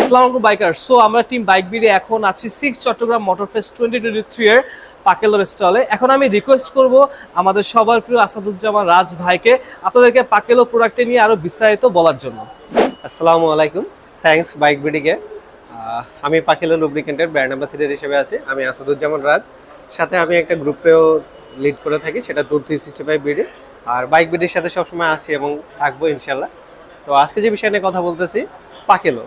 আসসালামু আলাইকুম biker. So আমরা টিম বাইক বিডি এখন আছি 6 চট্টগ্রাম মোটর ফেস্ট 2023 এর পাকেলোর স্টলে। এখন আমি রিকোয়েস্ট করব আমাদের সবার প্রিয় আসাদুজ্জামান রাজ ভাইকে আপনাদেরকে পাকেলো প্রোডাক্টে নিয়ে আরো বিস্তারিত বলার জন্য। আসসালামু আলাইকুম, থ্যাঙ্কস বাইক বিডিকে। আমি পাকেলো লুব্রিকেন্টের ব্র্যান্ড অ্যাম্বাসেডর হিসেবে আছি। আমি আসাদুজ্জামান রাজ, সাথে আমি একটা গ্রুপেও লিড করে থাকি, সেটা ট্যুর 365 বিডি। আর বাইক বিডির সাথে সবসময় আসি এবং থাকবো ইনশাল্লাহ। তো আজকে যে বিষয় নিয়ে কথা বলতেছি, পাকেলো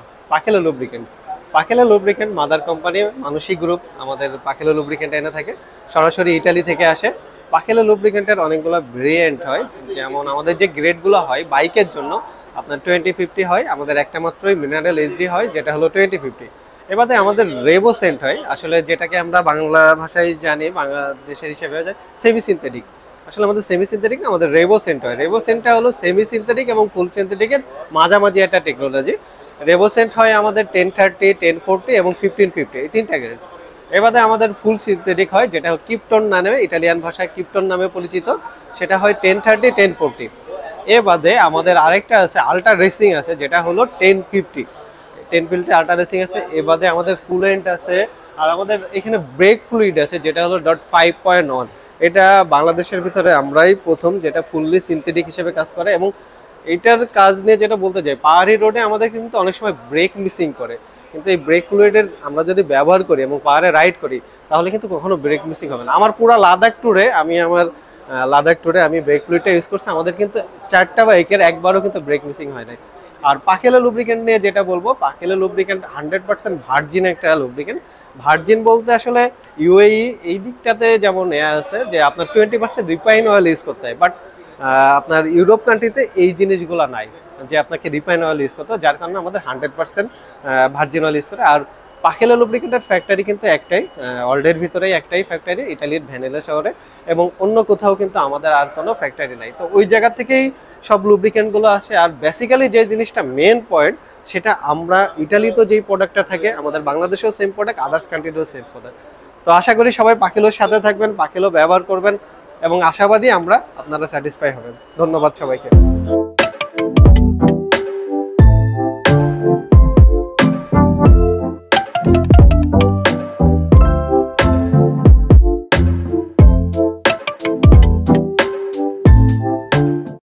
লুব্রিকেন্ট। পাকেলো লুব্রিকেন্ট মাদার কোম্পানি মানসিক গ্রুপ আমাদের পাকেলো লুব্রিকেন্ট এনে থাকে, সরাসরি ইটালি থেকে আসে। পাকেলো লুব্রিকেন্টের অনেকগুলো ভেরিয়েন্ট হয়, যেমন আমাদের যে গ্রেডগুলো হয় বাইকের জন্য আপনার 2050 হয়, আমাদের একটা মাত্রই মিনারেল এইচডি হয়, যেটা হলো 2050। এবারে আমাদের রেভো সেন্ট হয়, আসলে যেটাকে আমরা বাংলা ভাষায় জানি বাংলাদেশের হিসেবে সেমি সিনথেটিক। আসলে আমাদের সেমি সিনথেটিক না, আমাদের রেভো সেন্ট হয়। রেভো সেন্টটা হলো সেমি সিনথেটিক এবং ফুল সিনথেটিকের মাঝামাঝি একটা টেকনোলজি। রেভো সেন্ট হয় আমাদের 1030, 1040 এবং 1550, এই তিনটা গ্রেড। এবারে আমাদের ফুল সিনথেটিক হয়, যেটা কিপটন নামে, ইটালিয়ান ভাষায় কিপটন নামে পরিচিত, সেটা হয় 1030, 1040। এ বাদে আমাদের আরেকটা আছে আল্ট্রা রেসিং আছে, যেটা হলো 1050 আল্ট্রা রেসিং আছে। এ বাদে আমাদের কুলেন্ট আছে, আর আমাদের এখানে ব্রেক ফ্লুইড আছে, যেটা হলো .5.1। এটা বাংলাদেশের ভিতরে আমরাই প্রথম যেটা ফুললি সিনথেটিক হিসেবে কাজ করে। এবং এটার কাজ নিয়ে যেটা বলতে যাই, পাহাড়ি রোডে আমাদের কিন্তু অনেক সময় ব্রেক মিসিং করে, কিন্তু এই ব্রেক ফ্লুইডের আমরা যদি ব্যবহার করি এবং পাহাড়ে রাইড করি, তাহলে কিন্তু কখনো ব্রেক মিসিং হবে না। আমার পুরো লাদাখ ট্যুরে আমি ব্রেক ফ্লুইডটা ইউজ করছি, আমাদের কিন্তু 4টা বাইকের একবারও কিন্তু ব্রেক মিসিং হয় নাই। আর পাকেলো লুব্রিকেন্ট নিয়ে যেটা বলবো, পাকেলো লুব্রিকেন্ট 100% ভার্জিন একটা লুব্রিকেন্ট। ভার্জিন বলতে আসলে ইউএই এই দিকটাতে যেমন আছে যে আপনার 20% রিফাইন অয়েল ইউজ করতে হয়, বাট আপনার ইউরোপ কান্ট্রিতে এই জিনিসগুলো নাই যে আপনাকে রিফাইন অয়েল ইউজ করতে হয়, যার কারণে আমাদের 100% ভার্জিন অয়েল ইউজ করে। আর পাকেলো লুব্রিকেন্টের ফ্যাক্টরি কিন্তু একটাই, ওয়ার্ল্ডের ভিতরেই একটাই ফ্যাক্টরি, ইটালির ভ্যানেলা শহরে, এবং অন্য কোথাও কিন্তু আমাদের আর কোনো ফ্যাক্টরি নাই। তো ওই জায়গা থেকেই সব লুব্রিকেন্টগুলো আসে। আর বেসিক্যালি যে জিনিসটা মেন পয়েন্ট, সেটা আমরা ইটালিতে যেই প্রোডাক্টটা থাকে, আমাদের বাংলাদেশেও সেম প্রোডাক্ট, আদার্স কান্ট্রিতেও সেম প্রোডাক্ট। তো আশা করি সবাই পাকেলোর সাথে থাকবেন, পাকেলো ব্যবহার করবেন, এবং আশাবাদী আমরা আপনারা স্যাটিসফাই হবেন। ধন্যবাদ সবাইকে।